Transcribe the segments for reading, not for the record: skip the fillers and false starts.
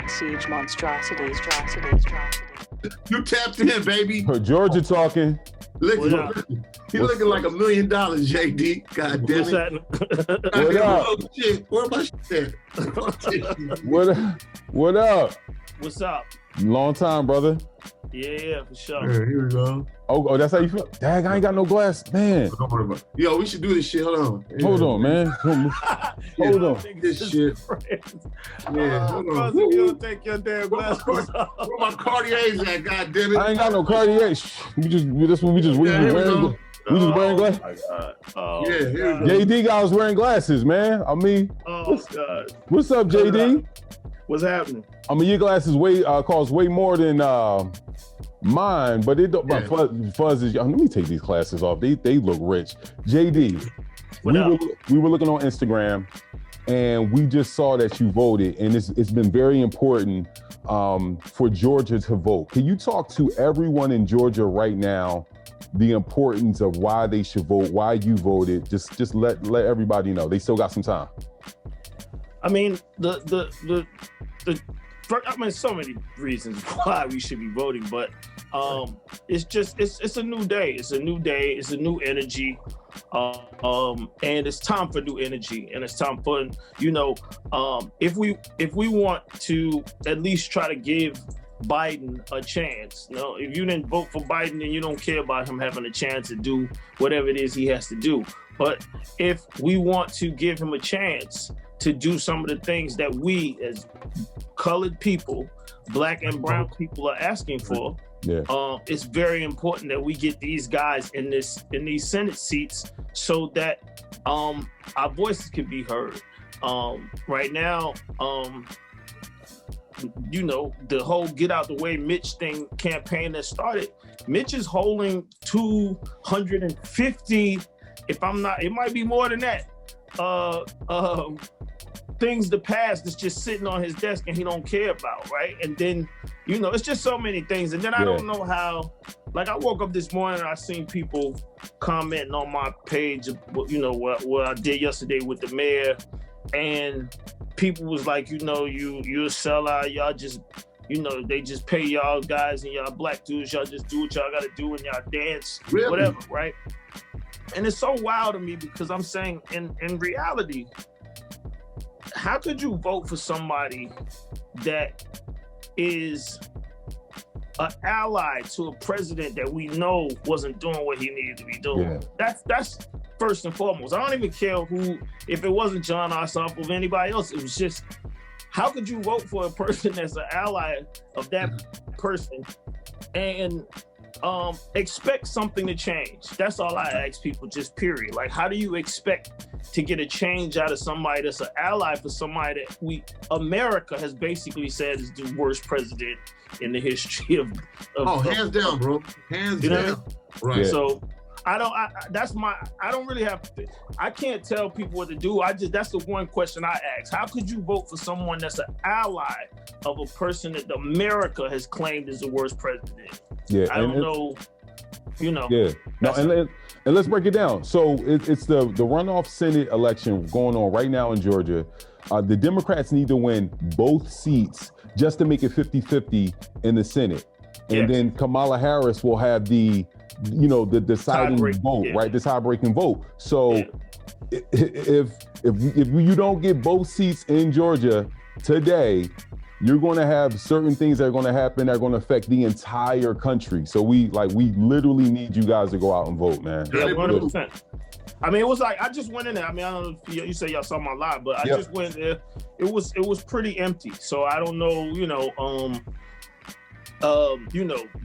Siege monstrosities. You tapped in, baby. Georgia talking. Listen, he looking like $1 million, JD. God damn it. What up? Oh, shit. Where my shit at? What up? What's up? Long time, brother. Yeah, for sure. Here we go. Oh, that's how you feel? Dag, I ain't got no glass. Man. Don't worry about it. Yo, we should do this shit. Hold on. Hold on, man. Hold on. This shit. Yeah, hold on. You don't take your damn glasses off. Where my Cartiers at, God damn it? I ain't got no Cartier. We just wearing glasses. Oh, yeah, here we go. JD guy was wearing glasses, man. I mean, God. what's up, JD? What's happening? I mean, your glasses cost way more than mine, but it don't. Yeah. Fuzz is. Let me take these glasses off. They look rich. JD, we were looking on Instagram, and we just saw that you voted, and it's been very important for Georgia to vote. Can you talk to everyone in Georgia right now the importance of why they should vote, why you voted? Just let everybody know. They still got some time. I mean, so many reasons why we should be voting, but it's a new day. It's a new day. It's a new energy, and it's time for new energy, and it's time for if we want to at least try to give Biden a chance. If you didn't vote for Biden, then you don't care about him having a chance to do whatever it is he has to do. But if we want to give him a chance to do some of the things that we as colored people, black and brown people are asking for, it's very important that we get these guys in these Senate seats so that our voices can be heard. Right now, the whole get out the way Mitch thing campaign that started, Mitch is holding 250, if I'm not, it might be more than that, things to pass that's just sitting on his desk and he don't care about, right? And then, it's just so many things. And then I don't know how, like I woke up this morning and I seen people commenting on my page, what I did yesterday with the mayor, and people was like, you a sellout, y'all just, they just pay y'all guys and y'all black dudes, y'all just do what y'all gotta do and y'all dance, whatever, right? And it's so wild to me because I'm saying in reality, how could you vote for somebody that is an ally to a president that we know wasn't doing what he needed to be doing? Yeah. That's first and foremost. I don't even care if it wasn't John Ossoff or anybody else. It was just, how could you vote for a person that's an ally of that person and expect something to change? That's all I ask people, just period. Like, how do you expect to get a change out of somebody that's an ally for somebody that America has basically said is the worst president in the history of hands down, bro. Hands down. Right. Yeah. So I don't really have, I can't tell people what to do. That's the one question I ask. How could you vote for someone that's an ally of a person that America has claimed is the worst president? Yeah. I don't know, Yeah. No, and let's break it down. So it's the runoff Senate election going on right now in Georgia. The Democrats need to win both seats just to make it 50-50 in the Senate. And then Kamala Harris will have the deciding vote, right? The tie-breaking vote. So if you don't get both seats in Georgia today, you're going to have certain things that are going to happen that are going to affect the entire country. So we literally need you guys to go out and vote, man. Yeah, 100%. I mean, it was like, I just went in there. I mean, I don't know if you say y'all saw my live, but I just went there. It was pretty empty. So I don't know,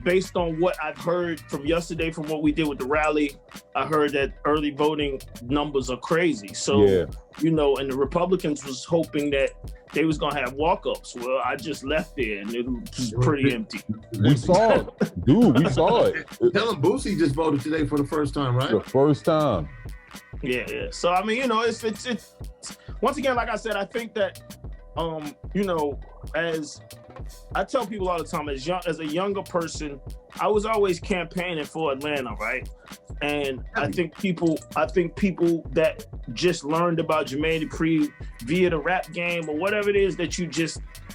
based on what I've heard from yesterday, from what we did with the rally, I heard that early voting numbers are crazy. So, and the Republicans was hoping that they was gonna have walk-ups. Well, I just left there and it was pretty empty. We saw it. Dude, we saw it. Tell him Boosie just voted today for the first time, right? The first time. Yeah. So, I mean, it's once again, like I said, I think that you know, as I tell people all the time, as a younger person, I was always campaigning for Atlanta, right? And I think people that just learned about Jermaine Dupri via the rap game or whatever it is that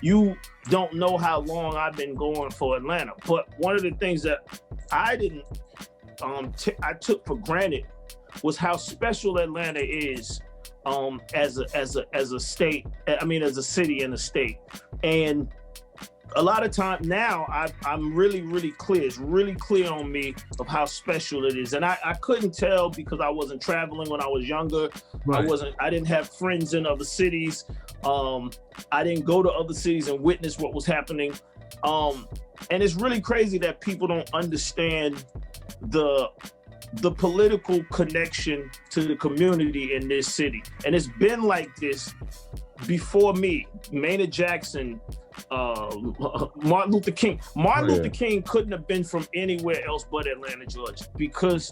you don't know how long I've been going for Atlanta. But one of the things that I didn't I took for granted was how special Atlanta is as a state. I mean, as a city and a state. And a lot of time now, I'm really clear. It's really clear on me of how special it is. And I couldn't tell because I wasn't traveling when I was younger. Right. I didn't have friends in other cities. I didn't go to other cities and witness what was happening. And it's really crazy that people don't understand the political connection to the community in this city. And it's been like this before me. Maynard Jackson, Martin Luther King. Luther King couldn't have been from anywhere else but Atlanta, Georgia, because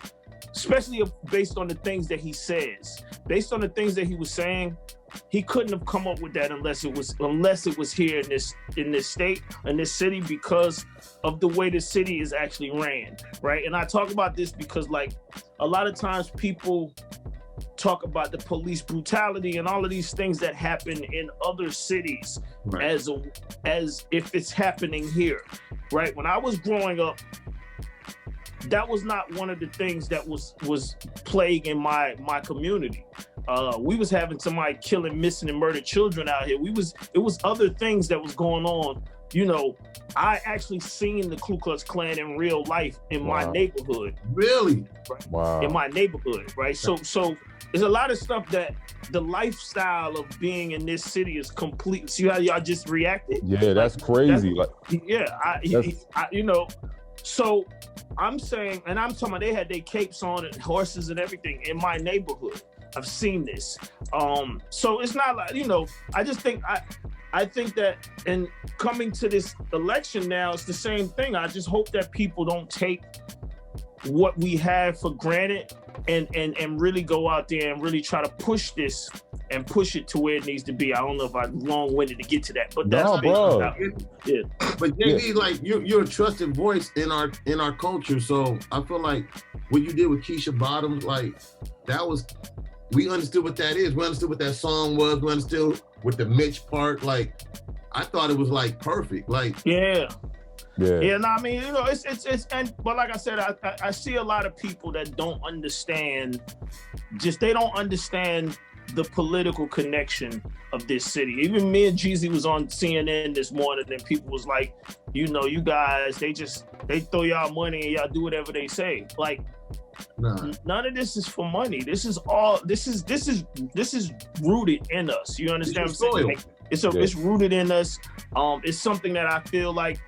especially based on the things that he says, based on the things that he was saying, he couldn't have come up with that unless it was here in this state, in this city, because of the way the city is actually ran, right? And I talk about this because, like, a lot of times people talk about the police brutality and all of these things that happen in other cities, right, as if it's happening here, right? When I was growing up, that was not one of the things that was plaguing my community. We was having somebody killing, missing, and murdered children out here. It was other things that was going on. You know, I actually seen the Ku Klux Klan in real life in my neighborhood. Really? Right? Wow. In my neighborhood, right? So there's a lot of stuff that the lifestyle of being in this city is complete. See how y'all just reacted? Yeah, that's crazy. You know, so I'm saying, and I'm talking about they had their capes on and horses and everything in my neighborhood. I've seen this. So it's not like, you know, I just think I think that in coming to this election now, it's the same thing. I just hope that people don't take what we have for granted and really go out there and really try to push this and push it to where it needs to be. I don't know if I'm long-winded to get to that, but that's yeah. But JD, like you're a trusted voice in our culture, so I feel like what you did with Keisha Bottoms, like that was. We understood what that is. We understood what that song was. We understood with the Mitch part. Like, I thought it was like perfect. Like, yeah. No, I mean, you know, but like I said, I see a lot of people that don't understand. They don't understand the political connection of this city. Even me and Jeezy was on CNN this morning, and people was like, you know, you guys, they throw y'all money and y'all do whatever they say. Like. Nah. None of this is for money. This is rooted in us. You understand what I'm saying? Like, it's rooted in us. It's something that I feel like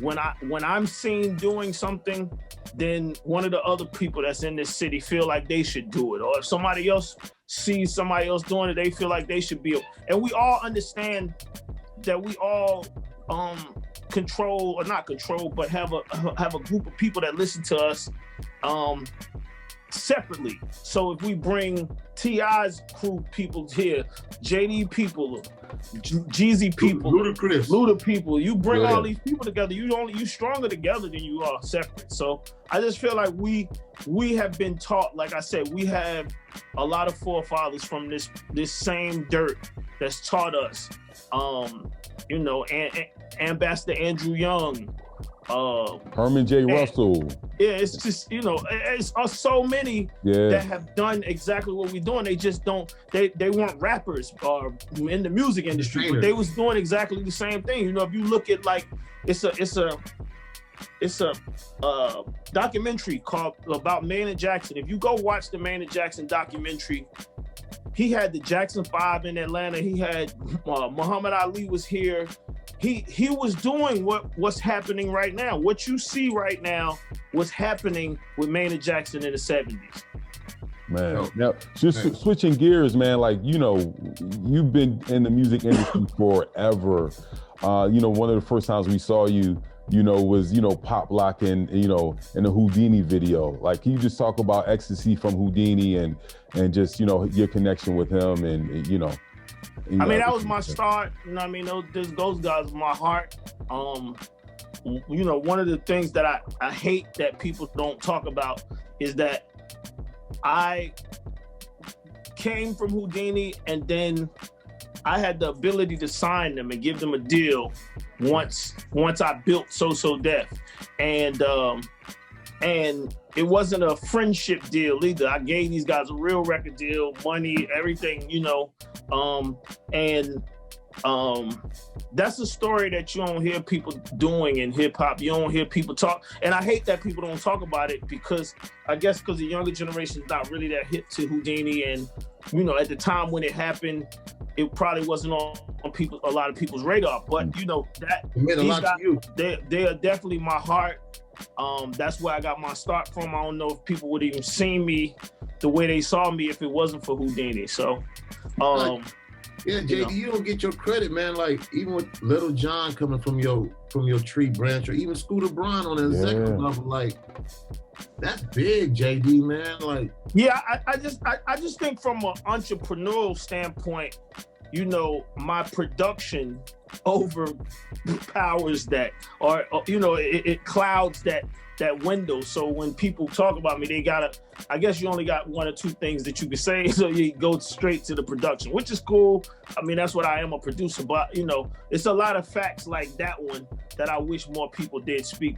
when I'm seen doing something, then one of the other people that's in this city feel like they should do it. Or if somebody else sees somebody else doing it, they feel like they should be. And we all understand that we all control, or not control, but have a group of people that listen to us separately. So if we bring T.I.'s crew people here, JD people, Jeezy people, Luda people, you bring all these people together, you stronger together than you are separate. So I just feel like we have been taught, like I said, we have a lot of forefathers from this same dirt that's taught us, you know, and Ambassador Andrew Young, Herman J. Russell. Yeah, it's just, you know, it's so many that have done exactly what we're doing. They just don't, they weren't rappers or in the music industry, but they was doing exactly the same thing. You know, if you look at, like, it's a documentary about Maynard Jackson. If you go watch the Maynard Jackson documentary, he had the Jackson 5 in Atlanta. He had Muhammad Ali was here. He was doing what's happening right now. What you see right now was happening with Maynard Jackson in the 70s. Man, now just switching gears, man, like, you know, you've been in the music industry forever. You know, one of the first times we saw you, you know, was, you know, pop locking, you know, in the Whodini video. Like, can you just talk about Ecstasy from Whodini and just, you know, your connection with him and, you know? I mean, that was my start. You know what I mean? Those guys were my heart. You know, one of the things that I hate that people don't talk about is that I came from Whodini, and then I had the ability to sign them and give them a deal once I built So Def, and it wasn't a friendship deal either. I gave these guys a real record deal, money, everything, you know, that's a story that you don't hear people doing in hip hop. You don't hear people talk, and I hate that people don't talk about it because I guess because the younger generation is not really that hip to Whodini, and you know, at the time when it happened, it probably wasn't on a lot of people's radar. But you know that it meant a lot to you. They are definitely my heart. That's where I got my start from. I don't know if people would even see me the way they saw me if it wasn't for Whodini. So, yeah, JD, you don't get your credit, man. Like even with Little John coming from your tree branch, or even Scooter Braun on an executive level, like that's big, JD, man. Like, yeah, I just think from an entrepreneurial standpoint, you know, my production overpowers that, or you know, it clouds that window. So when people talk about me, I guess you only got one or two things that you can say, so you go straight to the production, which is cool. I mean, that's what I am, a producer, but you know, it's a lot of facts like that one that I wish more people did speak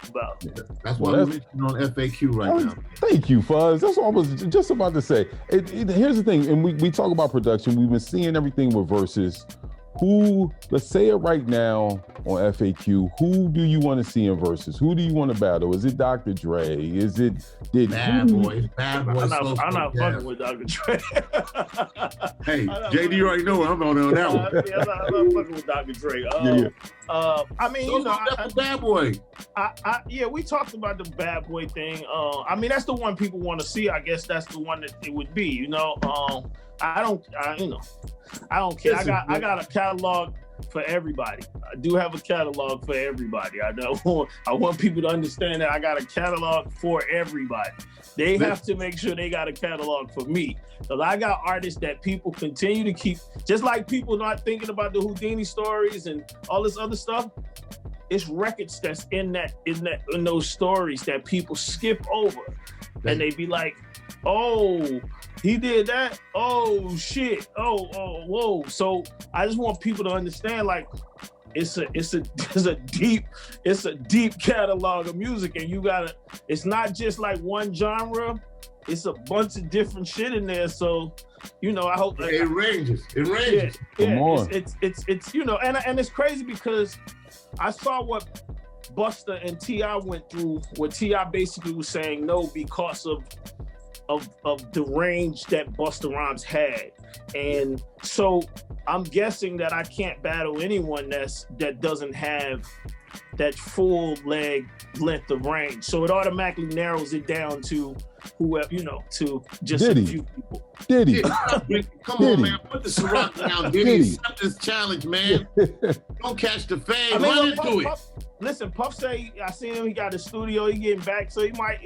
about. Yeah, that's why we're mentioning on FAQ right now. Thank you, Fuzz. That's what I was just about to say. Here's the thing, and we talk about production. We've been seeing everything with Verzuz. Let's say it right now on FAQ, who do you want to see in Verzuz? Who do you want to battle? Is it Dr. Dre? Is it Diddy? Bad Boy. I'm not fucking with Dr. Dre. Hey, JD, you already know I'm on that one. I'm not fucking with Dr. Dre. I mean, you know, Bad Boy. Yeah, we talked about the Bad Boy thing. I mean, that's the one people want to see. I guess that's the one that it would be. You know, I don't care. I got a catalog for everybody. I do have a catalog for everybody. I want people to understand that I got a catalog for everybody. They have to make sure they got a catalog for me. Because I got artists that people continue to keep, just like people not thinking about the Whodini stories and all this other stuff. It's records that's in those stories that people skip over. And they be like, oh, he did that? Oh shit. Oh, whoa. So I just want people to understand, like, it's a deep catalog of music, and it's not just like one genre, it's a bunch of different shit in there. So, you know, I hope it ranges. Yeah, it's you know, and it's crazy because I saw what Busta and T.I. went through, where T.I. basically was saying no because of the range that Busta Rhymes had. And so I'm guessing that I can't battle anyone that doesn't have that full length of range. So it automatically narrows it down to whoever, you know, to just Diddy. A few people. Diddy. Come on, man. Put the Ciroc down, Diddy. Accept this challenge, man. Don't catch the fade. Run into it. Listen, Puff say, I seen him, he got a studio, he getting back, so he might,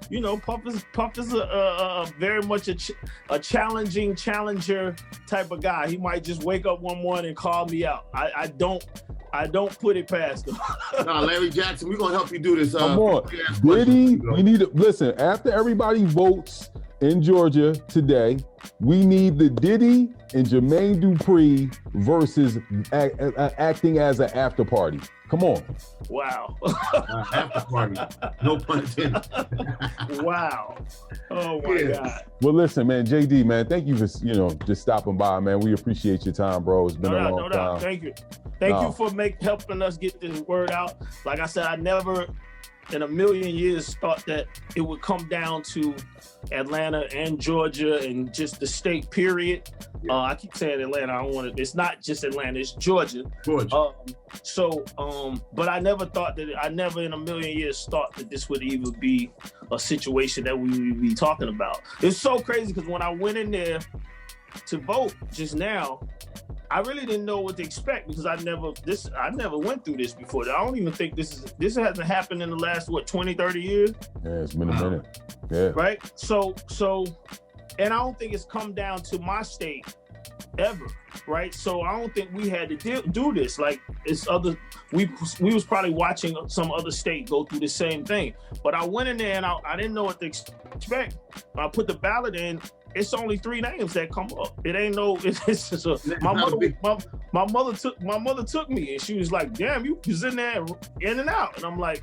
you know, Puff is a very much a challenging challenger type of guy. He might just wake up one morning and call me out. I don't put it past him. No, Larry Jackson, we're gonna help you do this. Come on, Diddy. We need to listen. After everybody votes in Georgia today, we need the Diddy and Jermaine Dupri versus acting as an after party. Come on. Wow. After party. No pun intended. Wow. Oh my God. Well, listen, man, JD, man, thank you for just stopping by, man. We appreciate your time, bro. It's been a long time. Thank you. Thank you for helping us get this word out. Like I said, I never in a million years thought that it would come down to Atlanta and Georgia and just the state, period. I keep saying Atlanta. I don't want to. It's not just Atlanta. It's Georgia. But I never thought that. I never in a million years thought that this would even be a situation that we would be talking about. It's so crazy because when I went in there to vote just now, I really didn't know what to expect because I never went through this before. I don't even think this hasn't happened in the last 20, 30 years. Yeah, it's been a minute. Yeah. Right? So and I don't think it's come down to my state ever, right? So I don't think we had to do this. Like it's other, we was probably watching some other state go through the same thing. But I went in there and I didn't know what to expect. When I put the ballot in, it's only 3 names that come up. It ain't no. It's just my mother took me and she was like, "Damn, you was in there in and out," and I'm like,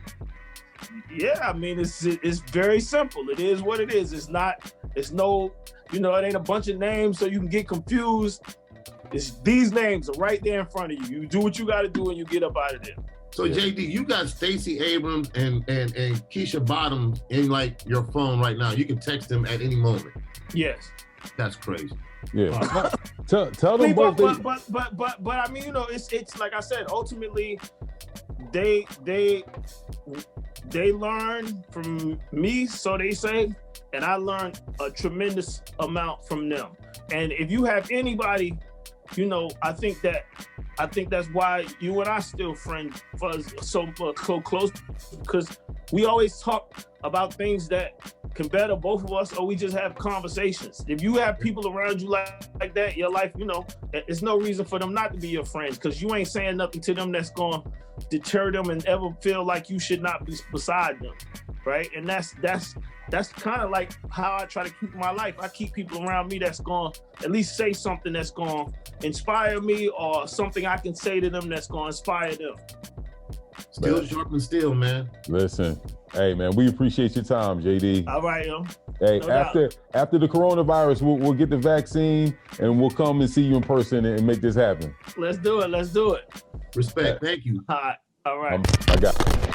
"Yeah, I mean, it's very simple. It is what it is. It's no, it ain't a bunch of names so you can get confused. It's these names are right there in front of you. You do what you got to do and you get up out of there." So JD, you got Stacey Abrams and Keisha Bottoms in like your phone right now. You can text them at any moment. Yes. That's crazy. Yeah. Tell them both. But I mean, it's like I said, ultimately they learn from me, so they say, and I learned a tremendous amount from them. And if you have anybody, I think that's why you and I still friends for so close, because we always talk about things that can better both of us, or we just have conversations. If you have people around you like that, your life, it's no reason for them not to be your friends, because you ain't saying nothing to them that's going to deter them and ever feel like you should not be beside them, right? And that's kind of like how I try to keep my life. I keep people around me that's going to at least say something that's going to inspire me, or something I can say to them that's going to inspire them. Still sharp and still, man. Listen, hey, man, we appreciate your time, JD. All right, yo. Hey, No after the coronavirus, we'll get the vaccine and we'll come and see you in person and make this happen. Let's do it. Respect. Thank you. All right. I got it.